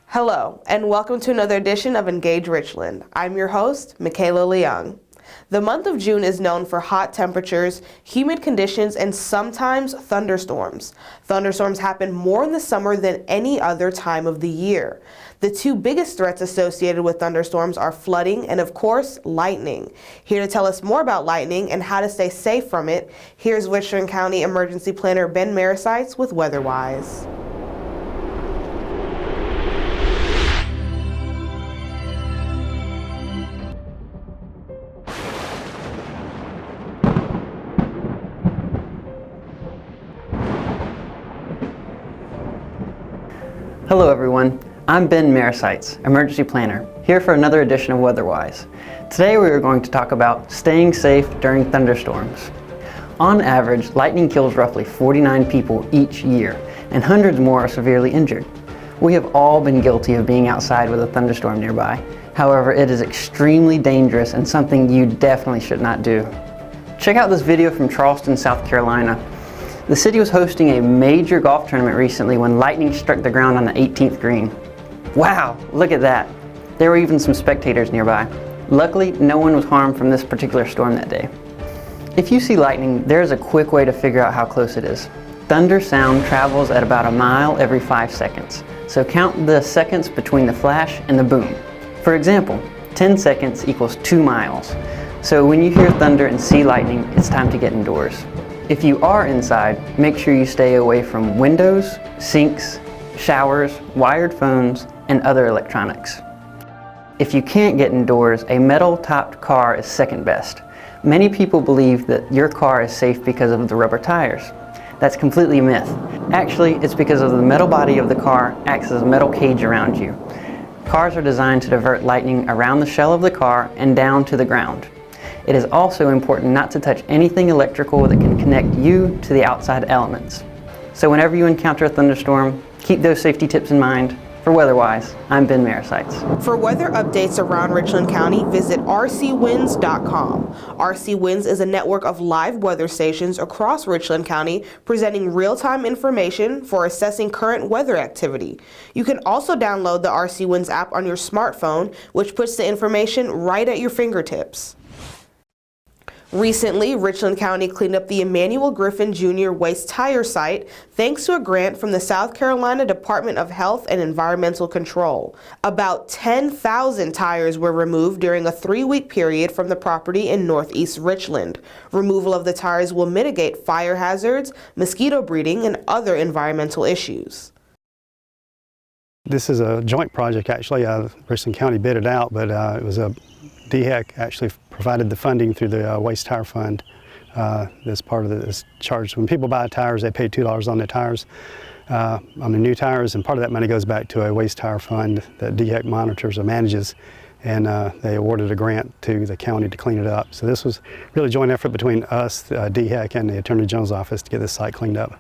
Hello, and welcome to another edition of Engage Richland. I'm your host, Michaela Leung. The month of June is known for hot temperatures, humid conditions, and sometimes thunderstorms. Thunderstorms happen more in the summer than any other time of the year. The two biggest threats associated with thunderstorms are flooding and, of course, lightning. Here to tell us more about lightning and how to stay safe from it, here's Richland County Emergency Planner Ben Marasites with WeatherWise. Hello everyone, I'm Ben Marasites, Emergency Planner, here for another edition of WeatherWise. Today we are going to talk about staying safe during thunderstorms. On average, lightning kills roughly 49 people each year, and hundreds more are severely injured. We have all been guilty of being outside with a thunderstorm nearby. However, it is extremely dangerous and something you definitely should not do. Check out this video from Charleston, South Carolina. The city was hosting a major golf tournament recently when lightning struck the ground on the 18th green. Wow, look at that. There were even some spectators nearby. Luckily, no one was harmed from this particular storm that day. If you see lightning, there is a quick way to figure out how close it is. Thunder sound travels at about a mile every 5 seconds, so count the seconds between the flash and the boom. For example, 10 seconds equals 2 miles. So when you hear thunder and see lightning, it's time to get indoors. If you are inside, make sure you stay away from windows, sinks, showers, wired phones, and other electronics. If you can't get indoors, a metal-topped car is second best. Many people believe that your car is safe because of the rubber tires. That's completely a myth. Actually, it's because of the metal body of the car acts as a metal cage around you. Cars are designed to divert lightning around the shell of the car and down to the ground. It is also important not to touch anything electrical that can connect you to the outside elements. So whenever you encounter a thunderstorm, keep those safety tips in mind. For WeatherWise, I'm Ben Marasites. For weather updates around Richland County, visit rcwinds.com. RC Winds is a network of live weather stations across Richland County presenting real-time information for assessing current weather activity. You can also download the RC Winds app on your smartphone, which puts the information right at your fingertips. Recently, Richland County cleaned up the Emmanuel Griffin Jr. waste tire site thanks to a grant from the South Carolina Department of Health and Environmental Control. About 10,000 tires were removed during a 3-week period from the property in northeast Richland. Removal of the tires will mitigate fire hazards, mosquito breeding, and other environmental issues. This is a joint project actually. Richland County bid it out, but it was a DHEC actually provided the funding through the Waste Tire Fund. This part of it is charged. When people buy tires, they pay $2 on their tires, on the new tires, and part of that money goes back to a Waste Tire Fund that DHEC monitors or manages, and they awarded a grant to the county to clean it up. So this was really a joint effort between us, DHEC, and the Attorney General's office to get this site cleaned up.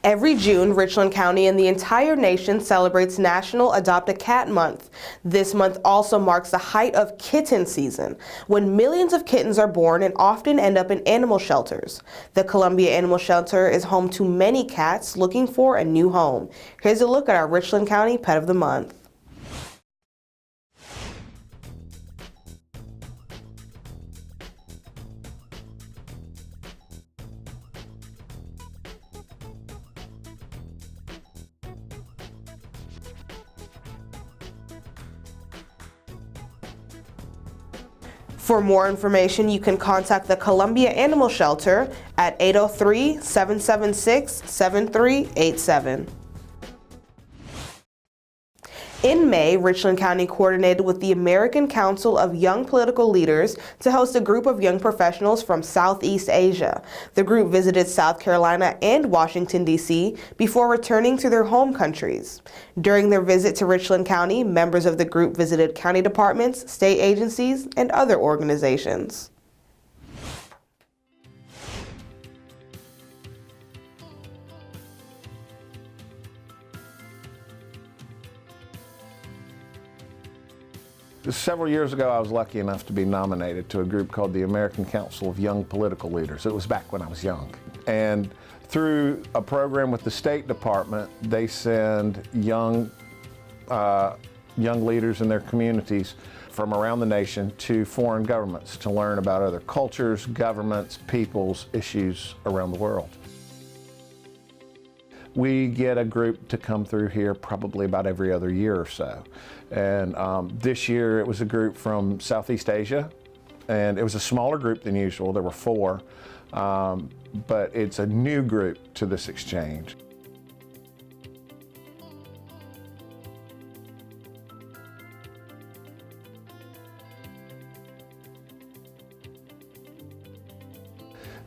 Every June, Richland County and the entire nation celebrates National Adopt a Cat Month. This month also marks the height of kitten season, when millions of kittens are born and often end up in animal shelters. The Columbia Animal Shelter is home to many cats looking for a new home. Here's a look at our Richland County Pet of the Month. For more information, you can contact the Columbia Animal Shelter at 803-776-7387. In May, Richland County coordinated with the American Council of Young Political Leaders to host a group of young professionals from Southeast Asia. The group visited South Carolina and Washington, D.C. before returning to their home countries. During their visit to Richland County, members of the group visited county departments, state agencies, and other organizations. Several years ago, I was lucky enough to be nominated to a group called the American Council of Young Political Leaders. It was back when I was young. And through a program with the State Department, they send young leaders in their communities from around the nation to foreign governments to learn about other cultures, governments, peoples, issues around the world. We get a group to come through here probably about every other year or so. And this year it was a group from Southeast Asia, and it was a smaller group than usual. There were 4, but it's a new group to this exchange.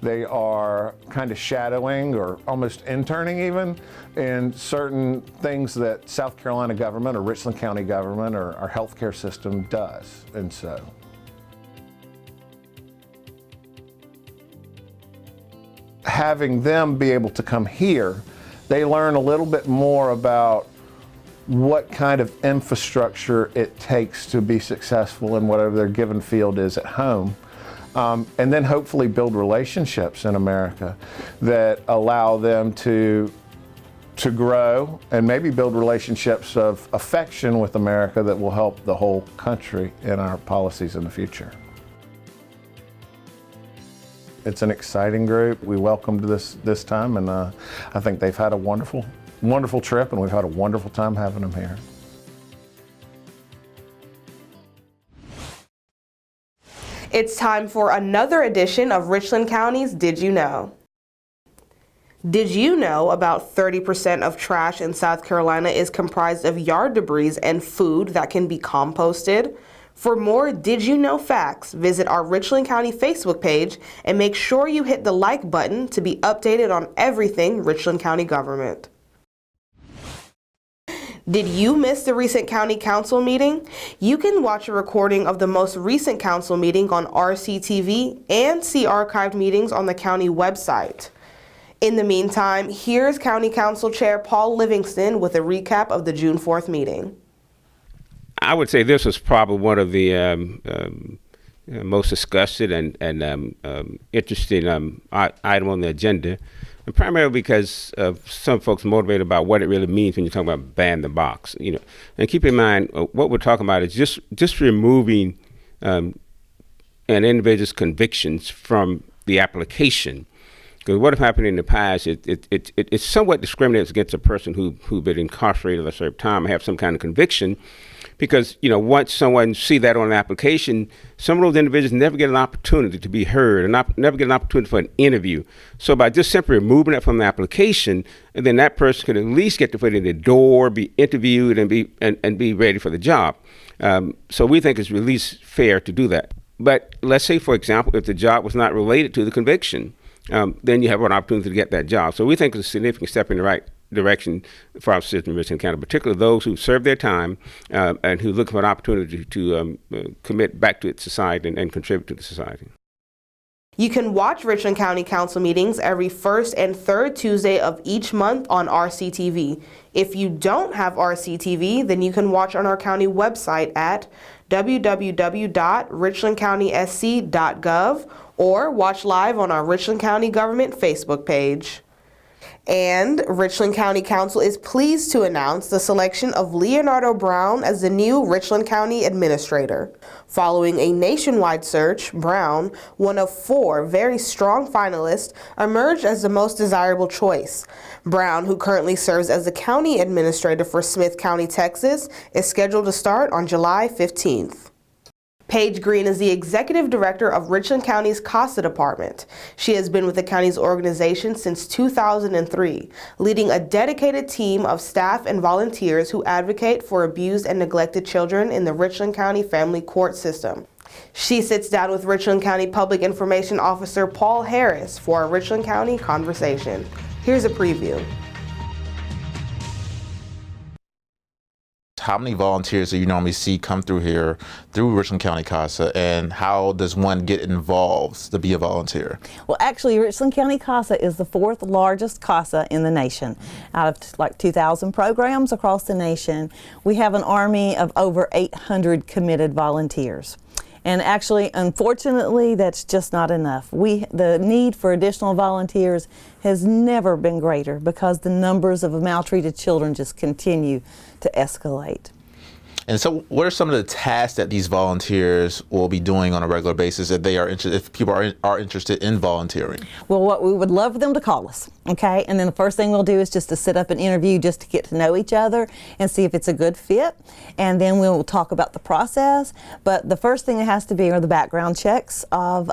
They are kind of shadowing or almost interning even in certain things that South Carolina government or Richland County government or our healthcare system does. And so having them be able to come here, they learn a little bit more about what kind of infrastructure it takes to be successful in whatever their given field is at home. And then hopefully build relationships in America that allow them to grow and maybe build relationships of affection with America that will help the whole country in our policies in the future. It's an exciting group. We welcomed this time, and I think they've had a wonderful trip, and we've had a wonderful time having them here. It's time for another edition of Richland County's Did You Know? Did you know about 30% of trash in South Carolina is comprised of yard debris and food that can be composted? For more Did You Know facts, visit our Richland County Facebook page and make sure you hit the like button to be updated on everything Richland County government. Did you miss the recent county council meeting? You can watch a recording of the most recent council meeting on RCTV and see archived meetings on the county website. In the meantime, here's County Council Chair Paul Livingston with a recap of the June 4th meeting. I would say this was probably one of the most discussed and interesting item on the agenda. And primarily because some folks are motivated about what it really means when you talk about ban the box, you know. And keep in mind, what we're talking about is just removing an individual's convictions from the application. Because what has happened in the past, it somewhat discriminates against a person who's been incarcerated a certain time and have some kind of conviction. Because, you know, once someone see that on an application, some of those individuals never get an opportunity to be heard and never get an opportunity for an interview. So by just simply removing that from the application, and then that person could at least get the foot in the door, be interviewed, and be ready for the job. So we think it's really fair to do that. But let's say, for example, if the job was not related to the conviction, then you have an opportunity to get that job. So we think it's a significant step in the right direction for our system in Richland County, particularly those who serve their time and who look for an opportunity to commit back to its society and contribute to the society. You can watch Richland County Council meetings every first and third Tuesday of each month on RCTV. If you don't have RCTV, then you can watch on our county website at www.richlandcountysc.gov or watch live on our Richland County Government Facebook page. And Richland County Council is pleased to announce the selection of Leonardo Brown as the new Richland County Administrator. Following a nationwide search, Brown, one of 4 very strong finalists, emerged as the most desirable choice. Brown, who currently serves as the County Administrator for Smith County, Texas, is scheduled to start on July 15th. Paige Greene is the executive director of Richland County's CASA department. She has been with the county's organization since 2003, leading a dedicated team of staff and volunteers who advocate for abused and neglected children in the Richland County family court system. She sits down with Richland County Public Information Officer Paul Harris for a Richland County conversation. Here's a preview. How many volunteers do you normally see come through here through Richland County CASA, and how does one get involved to be a volunteer? Well, actually, Richland County CASA is the 4th largest CASA in the nation. Out of like 2,000 programs across the nation, we have an army of over 800 committed volunteers. And actually, unfortunately, that's just not enough. The need for additional volunteers has never been greater because the numbers of maltreated children just continue to escalate. And so what are some of the tasks that these volunteers will be doing on a regular basis if people are interested in volunteering? Well, what we would love for them to call us, okay? And then the first thing we'll do is just to set up an interview just to get to know each other and see if it's a good fit. And then we'll talk about the process. But the first thing that has to be are the background checks of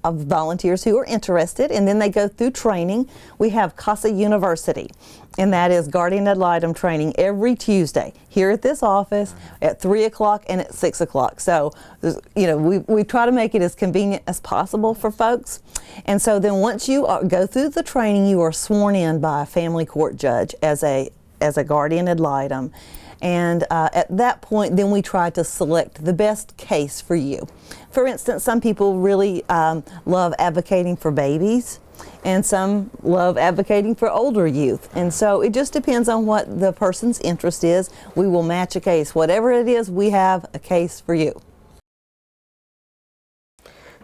volunteers who are interested, and then they go through training. We have CASA University, and that is guardian ad litem training every Tuesday here at this office at 3 o'clock and at 6 o'clock. So, we try to make it as convenient as possible for folks. And so then once you go through the training, you are sworn in by a family court judge as a guardian ad litem. And at that point, then we try to select the best case for you. For instance, some people really love advocating for babies, and some love advocating for older youth. And so it just depends on what the person's interest is. We will match a case. Whatever it is, we have a case for you.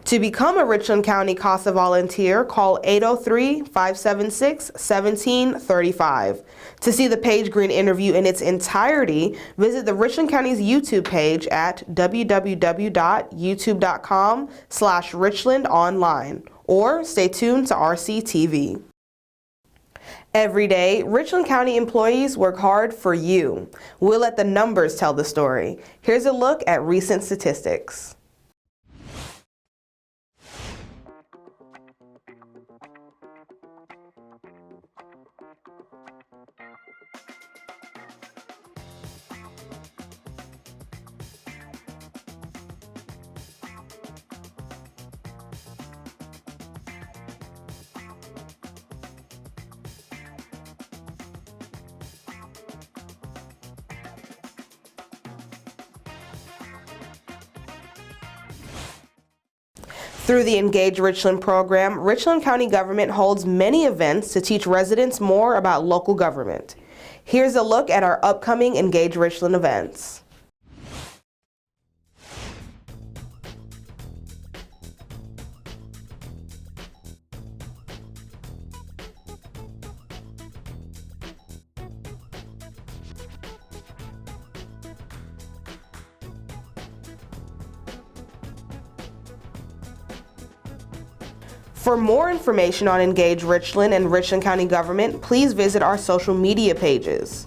To become a Richland County CASA volunteer, call 803-576-1735. To see the Paige Greene interview in its entirety, visit the Richland County's YouTube page at www.youtube.com/richlandonline, or stay tuned to RCTV. Every day, Richland County employees work hard for you. We'll let the numbers tell the story. Here's a look at recent statistics. Through the Engage Richland program, Richland County government holds many events to teach residents more about local government. Here's a look at our upcoming Engage Richland events. For more information on Engage Richland and Richland County government, please visit our social media pages.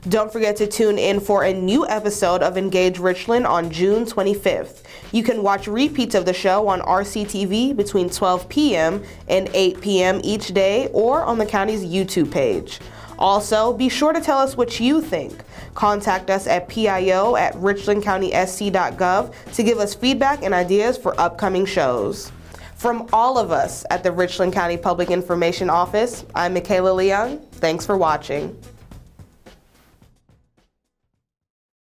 Don't forget to tune in for a new episode of Engage Richland on June 25th. You can watch repeats of the show on RCTV between 12 p.m. and 8 p.m. each day, or on the county's YouTube page. Also, be sure to tell us what you think. Contact us at pio@richlandcountysc.gov to give us feedback and ideas for upcoming shows. From all of us at the Richland County Public Information Office, I'm Michaela Leung. Thanks for watching.